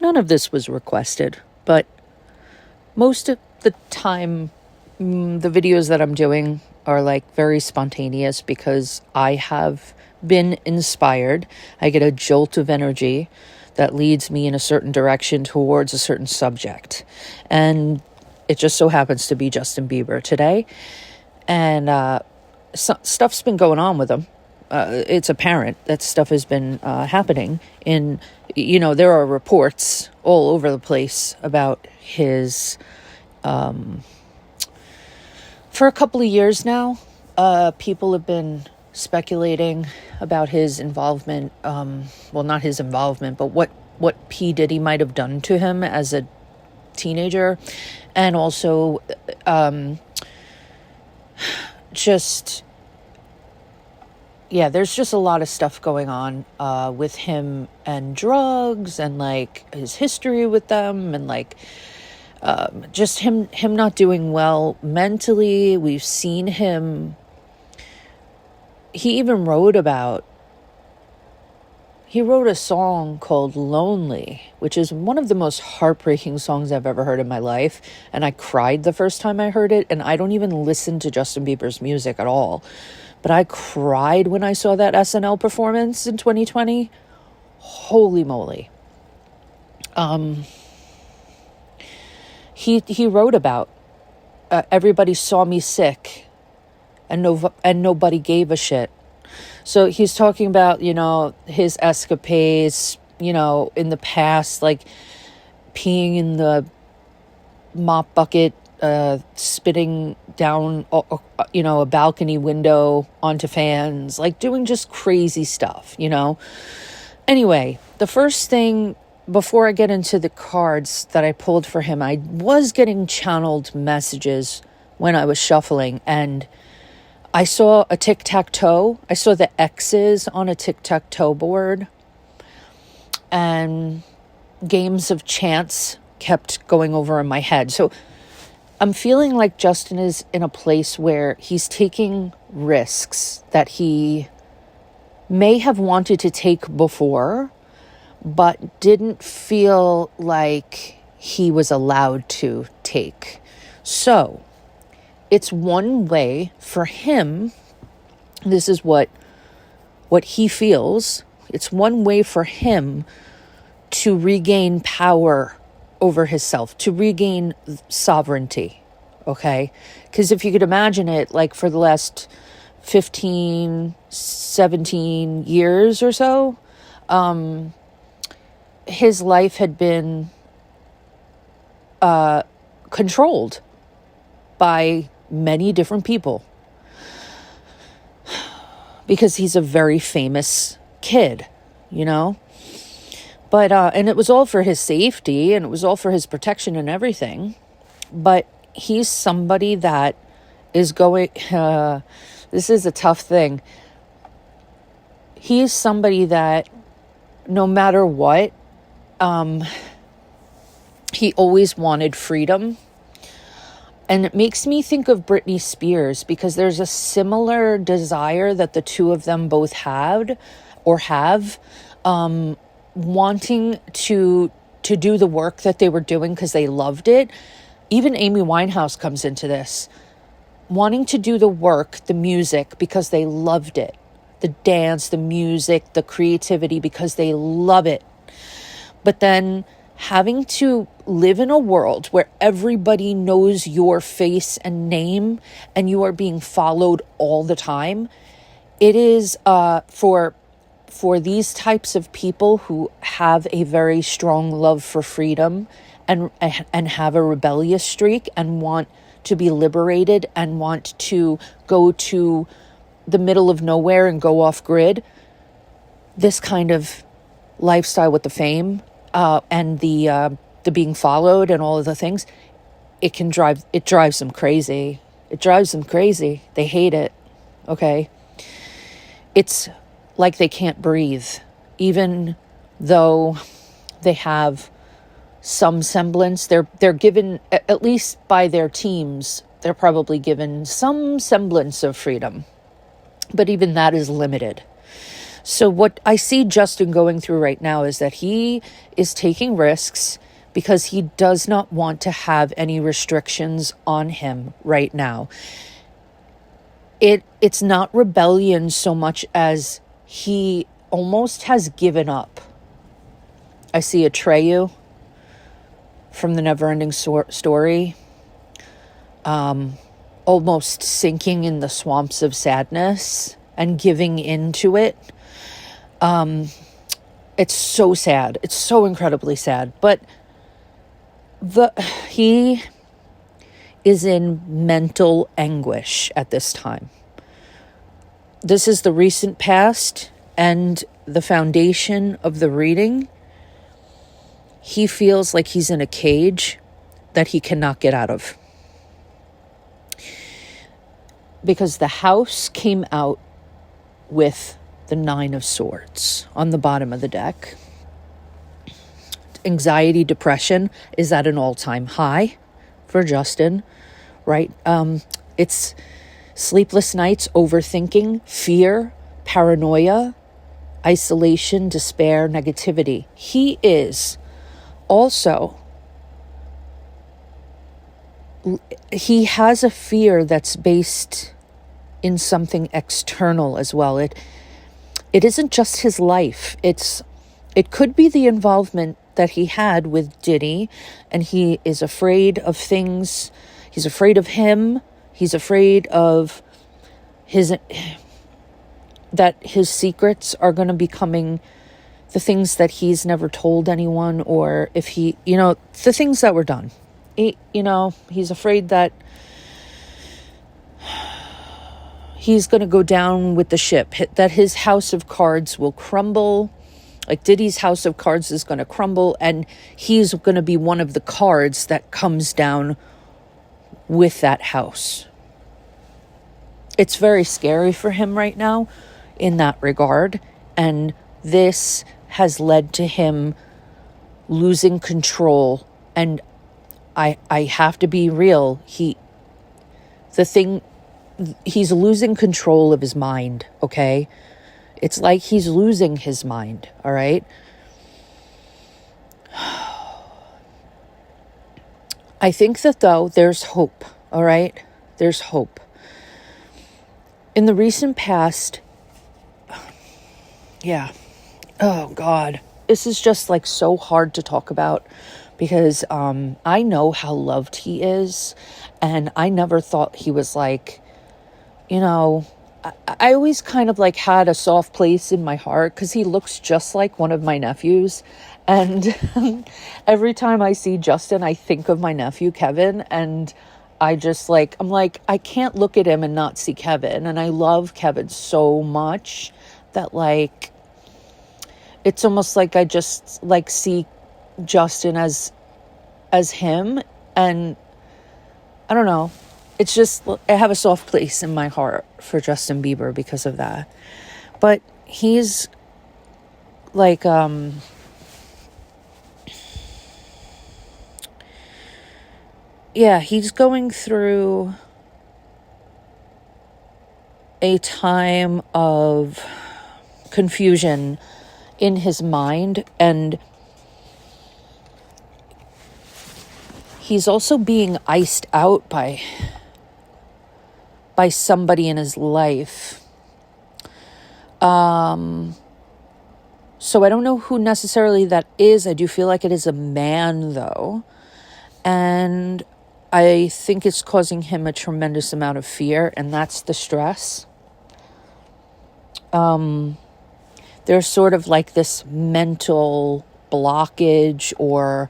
None of this was requested, but most of the time, the videos that I'm doing are like very spontaneous because I have been inspired. I get a jolt of energy that leads me in a certain direction towards a certain subject. And it just so happens to be Justin Bieber today. And stuff's been going on with him. It's apparent that stuff has been happening. There are reports all over the place about his... For a couple of years now, people have been speculating about his involvement. Well, not his involvement, but what P. Diddy might have done to him as a teenager. And also there's just a lot of stuff going on with him and drugs and like his history with them and like just him not doing well mentally. We've seen him. He wrote a song called Lonely, which is one of the most heartbreaking songs I've ever heard in my life. And I cried the first time I heard it. And I don't even listen to Justin Bieber's music at all. But I cried when I saw that SNL performance in 2020. Holy moly. He wrote about everybody saw me sick and nobody gave a shit. So he's talking about, his escapades, in the past, like peeing in the mop bucket, spitting down, a balcony window onto fans, like doing just crazy stuff, Anyway, the first thing, before I get into the cards that I pulled for him, I was getting channeled messages when I was shuffling, and I saw a tic-tac-toe. I saw the X's on a tic-tac-toe board, and games of chance kept going over in my head. So I'm feeling like Justin is in a place where he's taking risks that he may have wanted to take before, but didn't feel like he was allowed to take. So it's one way for him, this is what he feels, it's one way for him to regain power over himself, to regain sovereignty, okay? Because if you could imagine it, like for the last 15, 17 years or so, his life had been controlled by many different people because he's a very famous kid, but and it was all for his safety and it was all for his protection and everything. But he's somebody that is going this is a tough thing. He's somebody that no matter what, he always wanted freedom. And it makes me think of Britney Spears because there's a similar desire that the two of them both had or have, wanting to do the work that they were doing because they loved it. Even Amy Winehouse comes into this. Wanting to do the work, the music, because they loved it. The dance, the music, the creativity, because they love it. But then having to live in a world where everybody knows your face and name and you are being followed all the time, it is for these types of people who have a very strong love for freedom and have a rebellious streak and want to be liberated and want to go to the middle of nowhere and go off grid. This kind of lifestyle with the fame and the being followed and all of the things, it drives them crazy. It drives them crazy. They hate it. Okay. It's like they can't breathe, even though they have some semblance. They're given, at least by their teams, they're probably given some semblance of freedom, but even that is limited. So what I see Justin going through right now is that he is taking risks because he does not want to have any restrictions on him right now. It's not rebellion so much as he almost has given up. I see Atreyu from the Neverending Story, almost sinking in the swamps of sadness and giving into it. It's so sad. It's so incredibly sad. But he is in mental anguish at this time. This is the recent past and the foundation of the reading. He feels like he's in a cage that he cannot get out of. Because the house came out with the 9 of Swords on the bottom of the deck. Anxiety, depression is at an all-time high for Justin, right? It's sleepless nights, overthinking, fear, paranoia, isolation, despair, negativity. He is also, he has a fear that's based in something external as well. It isn't just his life. It could be the involvement that he had with Diddy, and he is afraid of things. He's afraid of him. He's afraid of that his secrets are going to be coming, the things that he's never told anyone, or if he, the things that were done. He's afraid that he's going to go down with the ship, that his house of cards will crumble, like Diddy's house of cards is going to crumble, and he's going to be one of the cards that comes down with that house. It's very scary for him right now in that regard, and this has led to him losing control. And I have to be real, he's losing control of his mind, okay? It's like he's losing his mind, all right? I think that, though, there's hope, all right? There's hope. In the recent past, yeah, oh, God. This is just, like, so hard to talk about because I know how loved he is, and I never thought he was, like, I always kind of like had a soft place in my heart because he looks just like one of my nephews. And every time I see Justin, I think of my nephew, Kevin. And I'm like, I can't look at him and not see Kevin. And I love Kevin so much that, like, it's almost like I just, like, see Justin as him. And I don't know. It's just, I have a soft place in my heart for Justin Bieber because of that. But he's like, he's going through a time of confusion in his mind, and he's also being iced out by somebody in his life. So I don't know who necessarily that is. I do feel like it is a man, though. And I think it's causing him a tremendous amount of fear, and that's the stress. There's sort of like this mental blockage or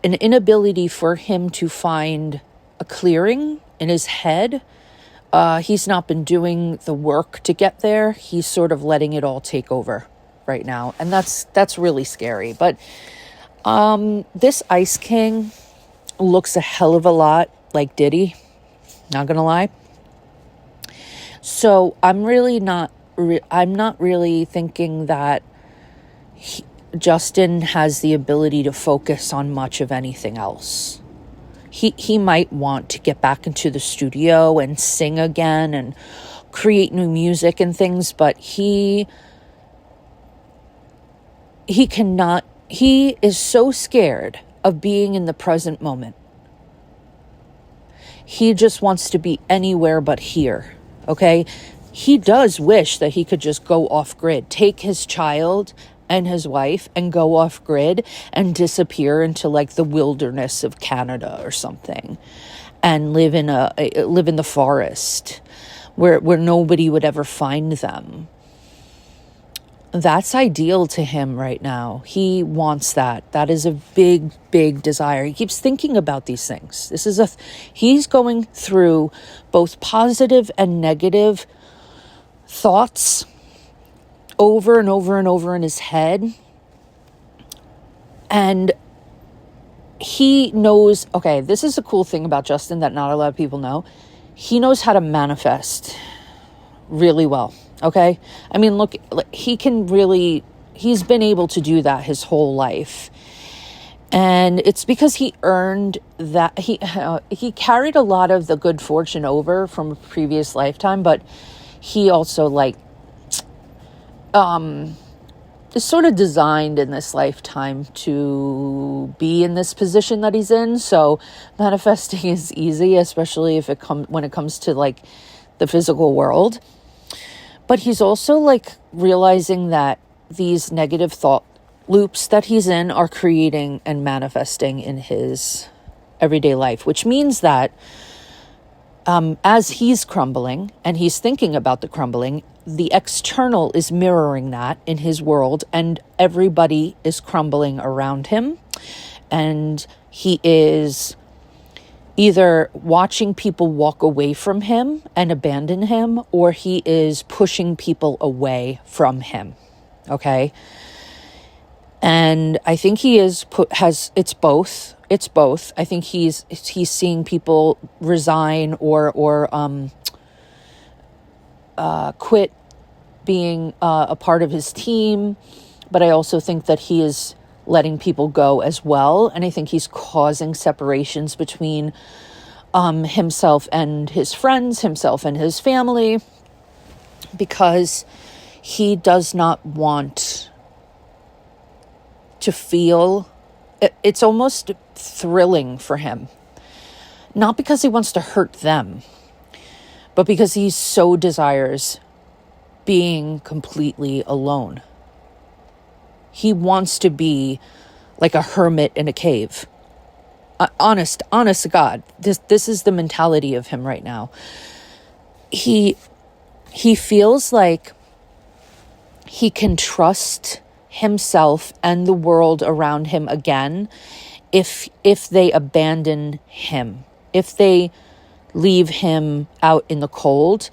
an inability for him to find a clearing in his head. He's not been doing the work to get there. He's sort of letting it all take over right now. And that's really scary. But this Ice King looks a hell of a lot like Diddy. Not gonna lie. So I'm not really thinking that Justin has the ability to focus on much of anything else. He might want to get back into the studio and sing again and create new music and things, but he he is so scared of being in the present moment. He just wants to be anywhere but here, okay? He does wish that he could just go off grid, take his child and his wife and go off grid and disappear into like the wilderness of Canada or something and live in the forest where nobody would ever find them. That's ideal to him right now. He wants that. That is a big, big desire. He keeps thinking about these things. He's going through both positive and negative thoughts over and over and over in his head. And he knows, okay, this is a cool thing about Justin that not a lot of people know. He knows how to manifest really well. Okay. I mean, look, he's been able to do that his whole life. And it's because he earned that. He carried a lot of the good fortune over from a previous lifetime, but he also is sort of designed in this lifetime to be in this position that he's in. So manifesting is easy, especially when it comes to like the physical world. But he's also like realizing that these negative thought loops that he's in are creating and manifesting in his everyday life, which means that as he's crumbling and he's thinking about the crumbling, the external is mirroring that in his world, and everybody is crumbling around him. And he is either watching people walk away from him and abandon him, or he is pushing people away from him. Okay. And I think he it's both. It's both. I think he's seeing people resign or quit being a part of his team. But I also think that he is letting people go as well. And I think he's causing separations between himself and his friends, himself and his family, because he does not want to feel, it's almost thrilling for him. Not because he wants to hurt them, but because he so desires being completely alone. He wants to be like a hermit in a cave. Honest to God, this is the mentality of him right now. He feels like he can trust himself and the world around him again if they abandon him, if they leave him out in the cold,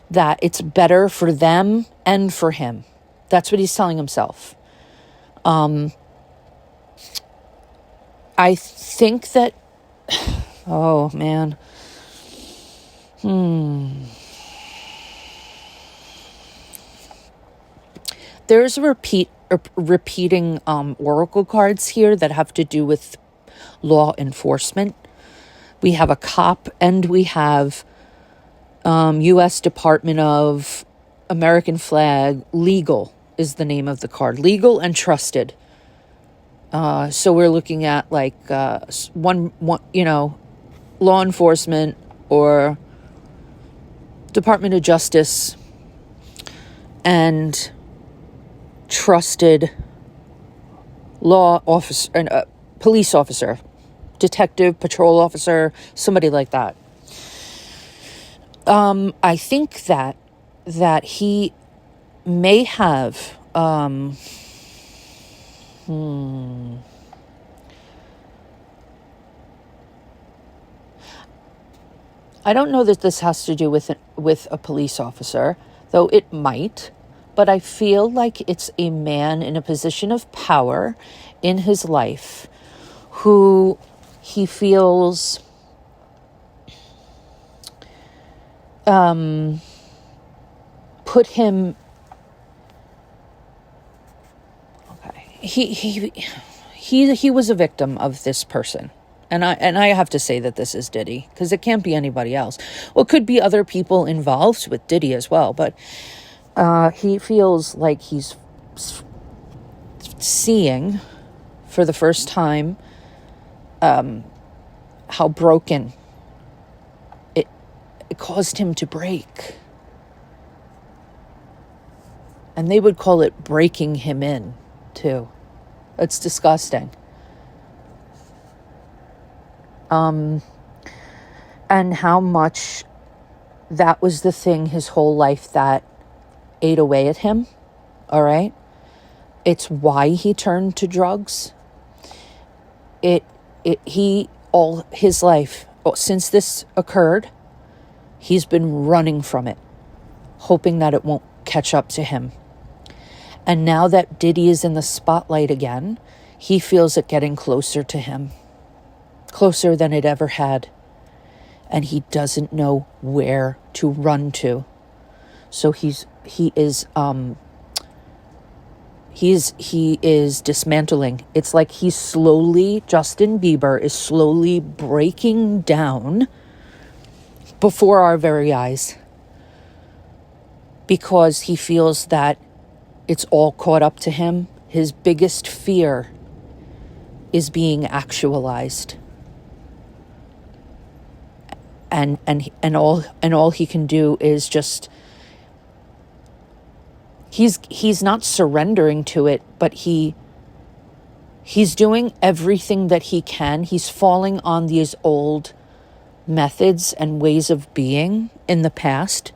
that it's better for them and for him. That's what he's telling himself. I think that, oh man, there's repeating oracle cards here that have to do with law enforcement. We have a cop and we have U.S. Department of American Flag. Legal is the name of the card. Legal and trusted. So we're looking at like one, law enforcement or Department of Justice and trusted law officer and police officer, detective, patrol officer, somebody like that. I think that he may have I don't know that this has to do with a police officer, though it might, but I feel like it's a man in a position of power in his life who he feels put him, okay, he was a victim of this person. And I have to say that this is Diddy, because it can't be anybody else. Well, it could be other people involved with Diddy as well, but he feels like he's seeing for the first time how broken it caused him to break. And they would call it breaking him in, too. It's disgusting. And how much that was the thing his whole life that ate away at him, all right? It's why he turned to drugs. He, all his life, since this occurred, he's been running from it, hoping that it won't catch up to him. And now that Diddy is in the spotlight again, he feels it getting closer to him, closer than it ever had. And he doesn't know where to run to. So he is dismantling. It's like Justin Bieber is slowly breaking down before our very eyes, because he feels that it's all caught up to him. His biggest fear is being actualized. And all he can do is just, he's not surrendering to it, but he's doing everything that he can. He's falling on these old methods and ways of being in the past.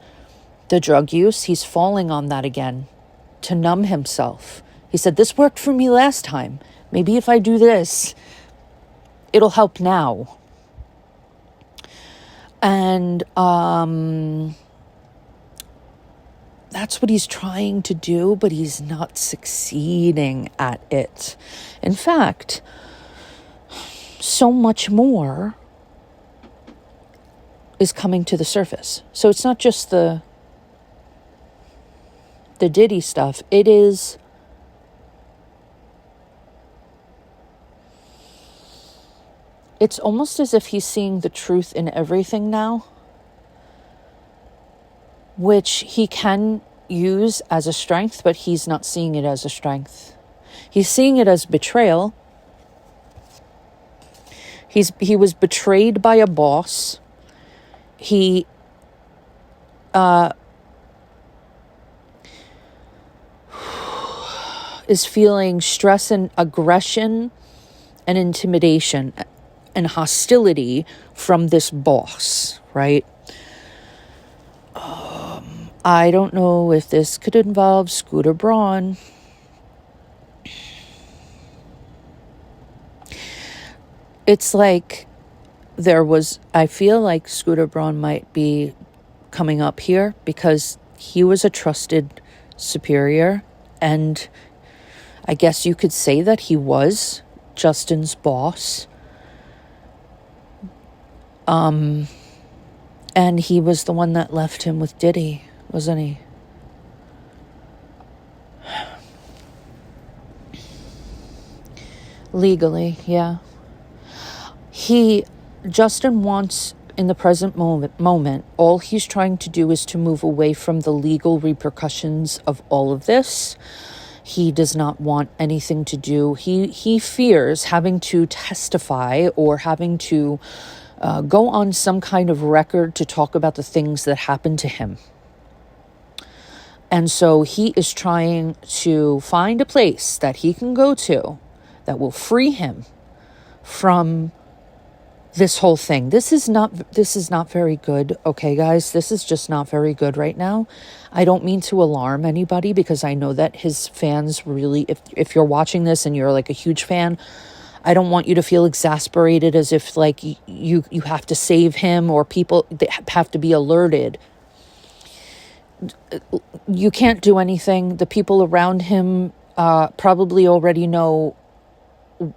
The drug use, he's falling on that again to numb himself. He said, this worked for me last time. Maybe if I do this, it'll help now. And that's what he's trying to do, but he's not succeeding at it. In fact, so much more is coming to the surface. So it's not just the Diddy stuff. It's almost as if he's seeing the truth in everything now, which he can use as a strength, but he's not seeing it as a strength. He's seeing it as betrayal. He was betrayed by a boss. He is feeling stress and aggression and intimidation and hostility from this boss, right? I don't know if this could involve Scooter Braun. It's like I feel like Scooter Braun might be coming up here because he was a trusted superior, and I guess you could say that he was Justin's boss. And he was the one that left him with Diddy, wasn't he? Legally, yeah. Justin wants, in the present moment, all he's trying to do is to move away from the legal repercussions of all of this. He does not want anything to do. He fears having to testify or having to go on some kind of record to talk about the things that happened to him. And so he is trying to find a place that he can go to that will free him from this whole thing. This is not very good, okay, guys? This is just not very good right now. I don't mean to alarm anybody, because I know that his fans really, if you're watching this and you're like a huge fan, I don't want you to feel exasperated as if like you have to save him, or people have to be alerted. You can't do anything. The people around him probably already know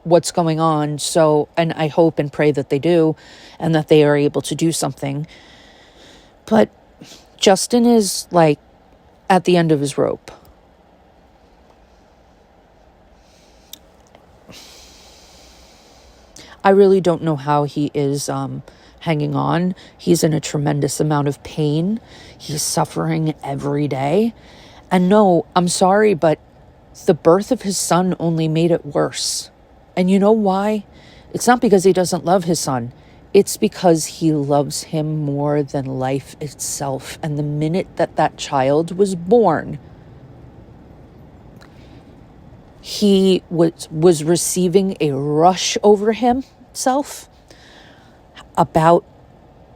what's going on. So, and I hope and pray that they do, and that they are able to do something. But Justin is like at the end of his rope. I really don't know how he is hanging on. He's in a tremendous amount of pain. He's suffering every day. And no, I'm sorry, but the birth of his son only made it worse. And you know why? It's not because he doesn't love his son. It's because he loves him more than life itself. And the minute that that child was born, he was receiving a rush over himself about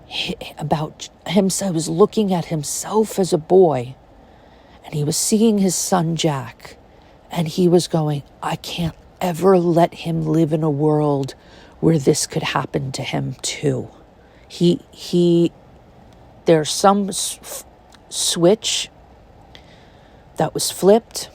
himself. He was looking at himself as a boy, and he was seeing his son Jack, and he was going, I can't ever let him live in a world where this could happen to him too. There's some switch that was flipped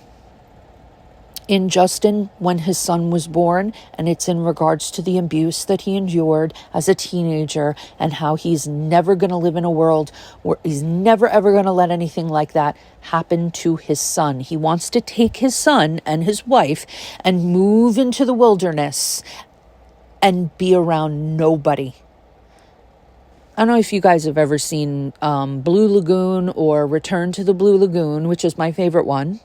in Justin when his son was born, and it's in regards to the abuse that he endured as a teenager, and how he's never going to live in a world where he's never ever going to let anything like that happen to his son. He wants to take his son and his wife and move into the wilderness and be around nobody. I don't know if you guys have ever seen Blue Lagoon or Return to the Blue Lagoon, which is my favorite one,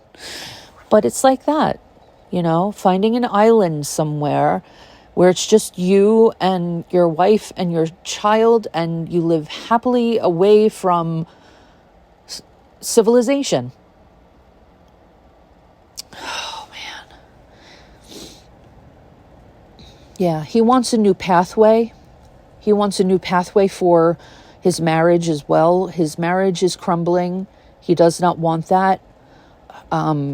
but it's like that. You know, finding an island somewhere where it's just you and your wife and your child, and you live happily away from civilization. Oh, man. Yeah, he wants a new pathway. He wants a new pathway for his marriage as well. His marriage is crumbling. He does not want that.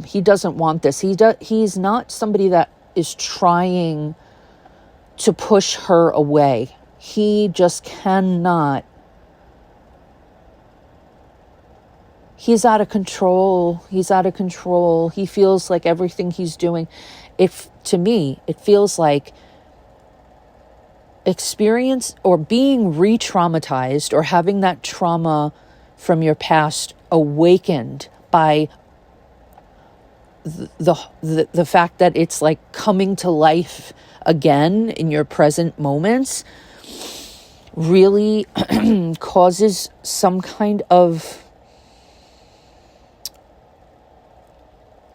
He doesn't want this. He's not somebody that is trying to push her away. He just cannot. He's out of control. He's out of control. He feels like everything he's doing, to me, it feels like experience or being re-traumatized or having that trauma from your past awakened by the fact that it's like coming to life again in your present moments really causes some kind of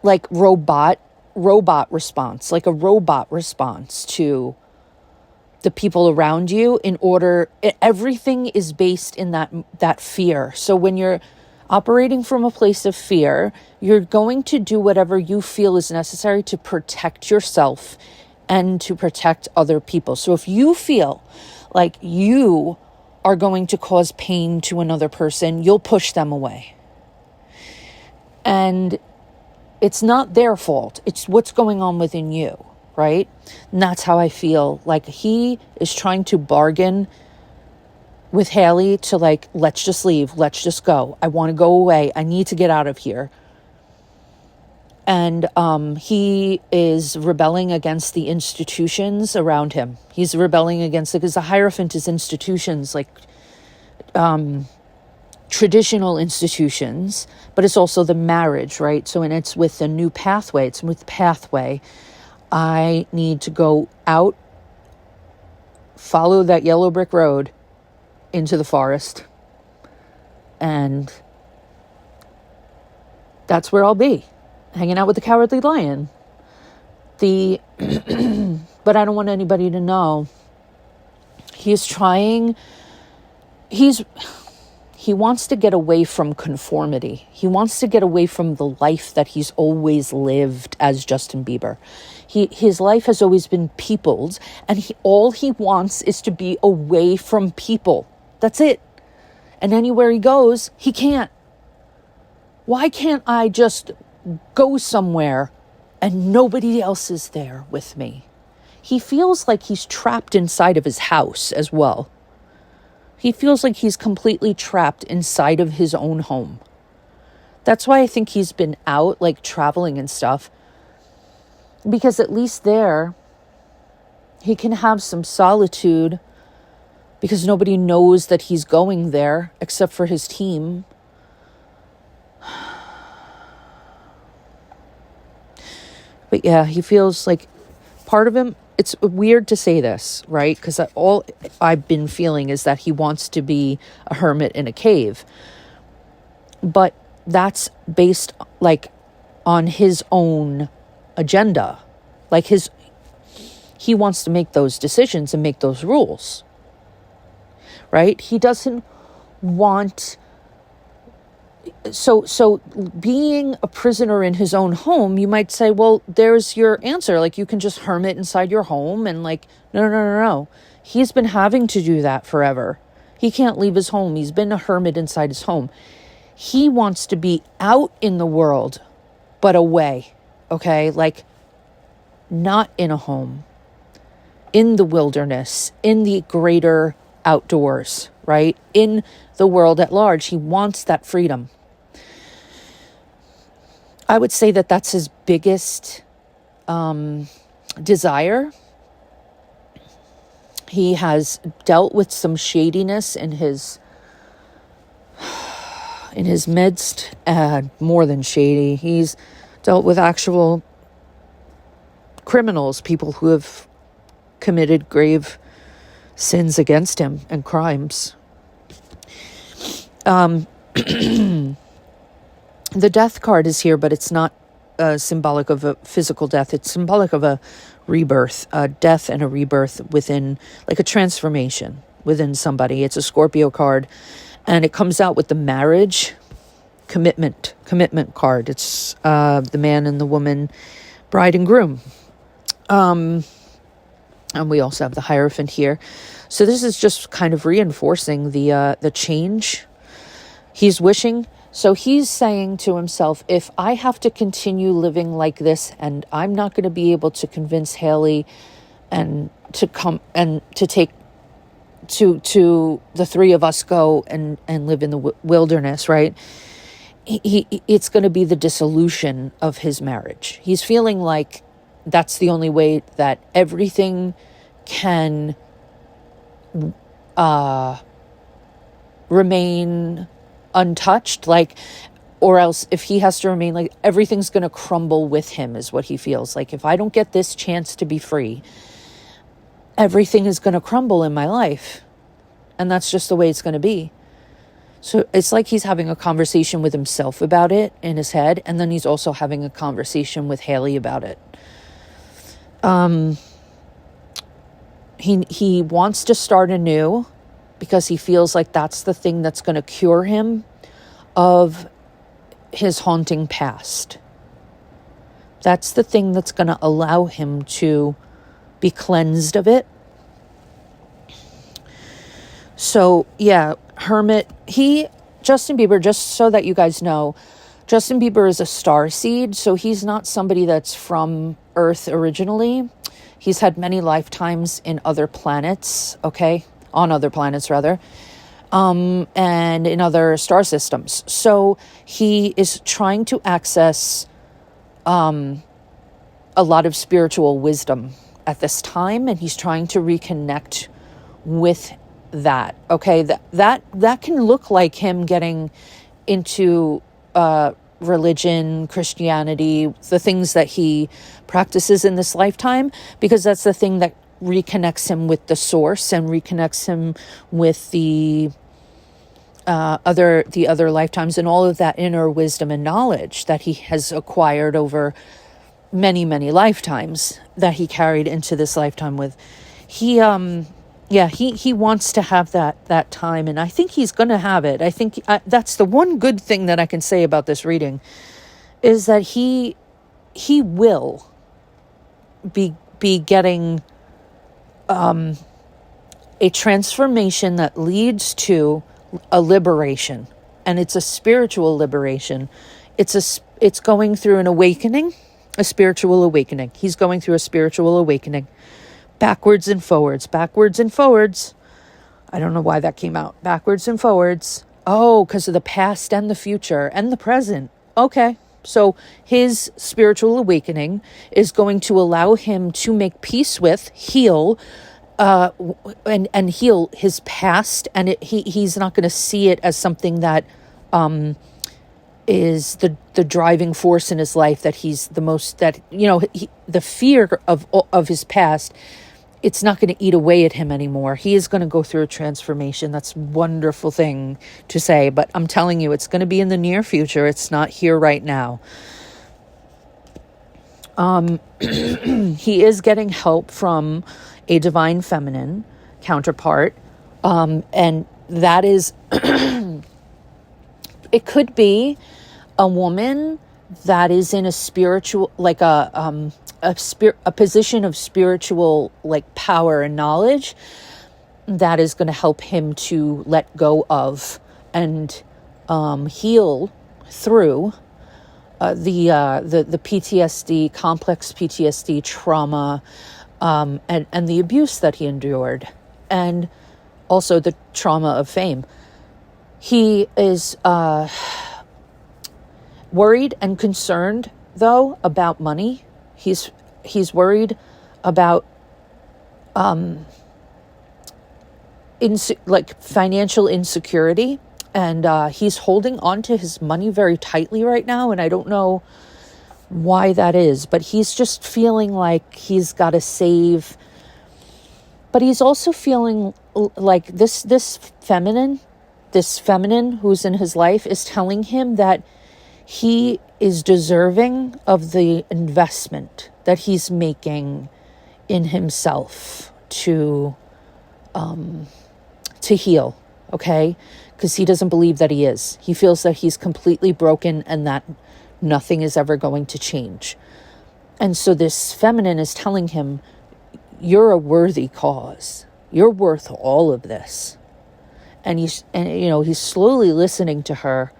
like robot response, like a robot response to the people around you. Everything is based in that fear. So when you're operating from a place of fear, you're going to do whatever you feel is necessary to protect yourself and to protect other people. So if you feel like you are going to cause pain to another person, you'll push them away. And it's not their fault. It's what's going on within you, right? And that's how I feel. Like he is trying to bargain with Haley to like, let's just leave. Let's just go. I want to go away. I need to get out of here. And he is rebelling against the institutions around him. He's rebelling against, because the Hierophant is institutions, like traditional institutions, but it's also the marriage, right? So, and it's with the new pathway. It's with pathway. I need to go out, follow that yellow brick road into the forest, and that's where I'll be, hanging out with the Cowardly Lion. But I don't want anybody to know. He wants to get away from conformity. He wants to get away from the life that he's always lived as Justin Bieber. His life has always been peopled, and all he wants is to be away from people. That's it. And anywhere he goes, he can't. Why can't I just go somewhere and nobody else is there with me? He feels like he's trapped inside of his house as well. He feels like he's completely trapped inside of his own home. That's why I think he's been out, like traveling and stuff. Because at least there, he can have some solitude, because nobody knows that he's going there except for his team. But yeah, he feels like part of him, it's weird to say this, right? Because all I've been feeling is that he wants to be a hermit in a cave. But that's based like on his own agenda. Like he wants to make those decisions and make those rules, right? He doesn't want, so being a prisoner in his own home, you might say, well, there's your answer. Like, you can just hermit inside your home, and like, no. He's been having to do that forever. He can't leave his home. He's been a hermit inside his home. He wants to be out in the world, but away, okay? Like, not in a home, in the wilderness, in the greater outdoors, right? In the world at large. He wants that freedom. I would say that that's his biggest desire. He has dealt with some shadiness in his midst, more than shady. He's dealt with actual criminals, people who have committed grave sins against him and crimes. The death card is here, but it's not symbolic of a physical death. It's symbolic of a rebirth, a death and a rebirth within, like a transformation within somebody. It's a Scorpio card, and it comes out with the marriage commitment card. It's the man and the woman, bride and groom. And we also have the Hierophant here. So this is just kind of reinforcing the change he's wishing. So he's saying to himself, if I have to continue living like this, and I'm not going to be able to convince Haley and to come and to take to the three of us go and live in the wilderness, right? It's going to be the dissolution of his marriage. He's feeling like that's the only way that everything can remain untouched, like, or else if he has to remain, like, everything's going to crumble with him, is what he feels like. If I don't get this chance to be free, everything is going to crumble in my life, and that's just the way it's going to be. So it's like he's having a conversation with himself about it in his head, and then he's also having a conversation with Haley about it. He wants to start anew because he feels like that's the thing that's going to cure him of his haunting past. That's the thing that's going to allow him to be cleansed of it. So, yeah, hermit. Justin Bieber, just so that you guys know, Justin Bieber is a starseed, so he's not somebody that's from Earth originally. He's had many lifetimes in other planets, okay? On other planets, rather. And in other star systems. So he is trying to access a lot of spiritual wisdom at this time, and he's trying to reconnect with that. Okay, that can look like him getting into religion, Christianity, the things that he practices in this lifetime, because that's the thing that reconnects him with the source and reconnects him with the other lifetimes and all of that inner wisdom and knowledge that he has acquired over many, many lifetimes that he carried into this lifetime with. He wants to have that time, and I think he's going to have it. I think that's the one good thing that I can say about this reading, is that he will be getting a transformation that leads to a liberation, and it's a spiritual liberation. It's going through an awakening, a spiritual awakening. He's going through a spiritual awakening. Backwards and forwards. I don't know why that came out. Backwards and forwards. Oh, because of the past and the future and the present. Okay. So his spiritual awakening is going to allow him to make peace with, heal, and heal his past. And he's not going to see it as something that is the driving force in his life, that he's the most, that, the fear of his past, it's not going to eat away at him anymore. He is going to go through a transformation. That's a wonderful thing to say, but I'm telling you, it's going to be in the near future. It's not here right now. He is getting help from a divine feminine counterpart. And that is, it could be a woman that is in a spiritual, like a position of spiritual, like, power and knowledge that is going to help him to let go of and heal through the PTSD, complex PTSD trauma, and the abuse that he endured, and also the trauma of fame. He is worried and concerned, though, about money. He's worried about financial insecurity, and he's holding on to his money very tightly right now, and I don't know why that is, but he's just feeling like he's got to save. But he's also feeling like this feminine who's in his life is telling him that he is deserving of the investment that he's making in himself to heal, okay? Because he doesn't believe that he is. He feels that he's completely broken and that nothing is ever going to change. And so this feminine is telling him, you're a worthy cause. You're worth all of this. And he's slowly listening to her.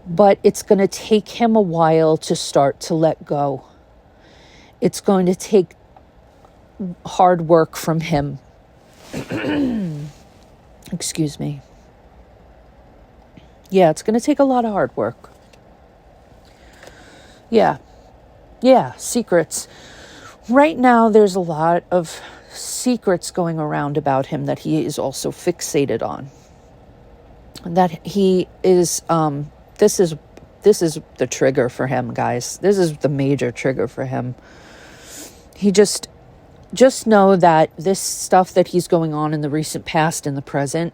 But it's going to take him a while to start to let go. It's going to take hard work from him. Excuse me. Yeah, it's going to take a lot of hard work. Yeah, secrets. Right now, there's a lot of secrets going around about him that he is also fixated on. That he is, this is the trigger for him, guys. This is the major trigger for him. He just know that this stuff that he's going on in the recent past and the present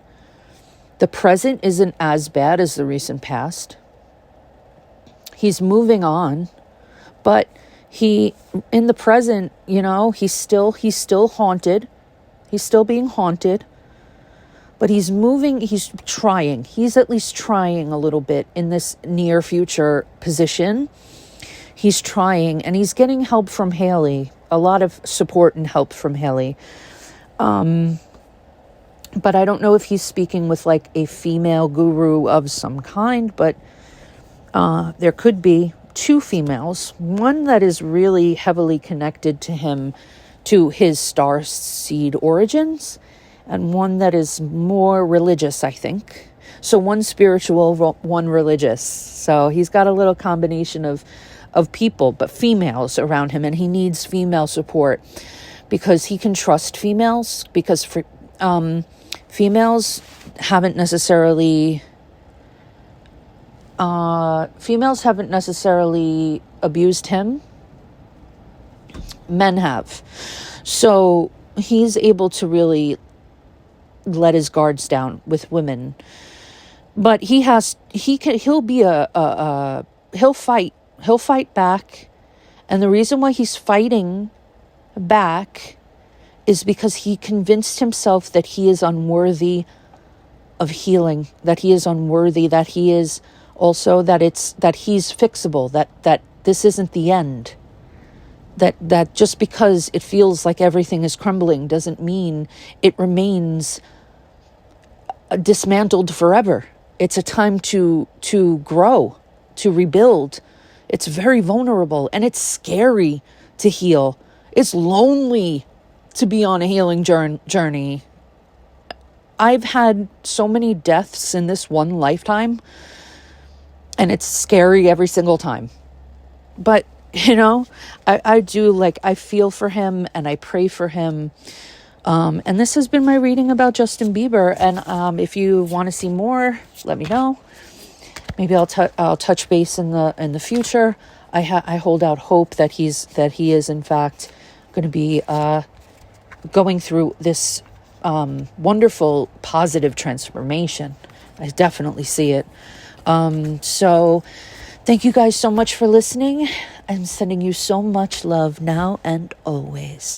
isn't as bad as the recent past. He's moving on, but in the present, he's still haunted. He's still being haunted, but he's moving. He's trying. He's at least trying a little bit in this near future position. He's trying, and he's getting help from Haley, a lot of support and help from Haley. But I don't know if he's speaking with like a female guru of some kind, but there could be two females, one that is really heavily connected to him, to his star seed origins, and one that is more religious, I think. So one spiritual, one religious. So he's got a little combination of people, but females around him, and he needs female support because he can trust females, because females haven't necessarily abused him. Men have. So he's able to really let his guards down with women. But he'll fight. He'll fight back. And the reason why he's fighting back is because he convinced himself that he is unworthy of healing, that he is unworthy, that he is also, that he's fixable, that this isn't the end. That just because it feels like everything is crumbling doesn't mean it remains dismantled forever. It's a time to grow, to rebuild. It's very vulnerable, and it's scary to heal. It's lonely to be on a healing journey. I've had so many deaths in this one lifetime, and it's scary every single time. But, I feel for him, and I pray for him. And this has been my reading about Justin Bieber. And if you want to see more, let me know. Maybe I'll touch base in the future. I hold out hope that he is in fact going to be going through this wonderful positive transformation. I definitely see it. So Thank you guys so much for listening. I'm sending you so much love now and always.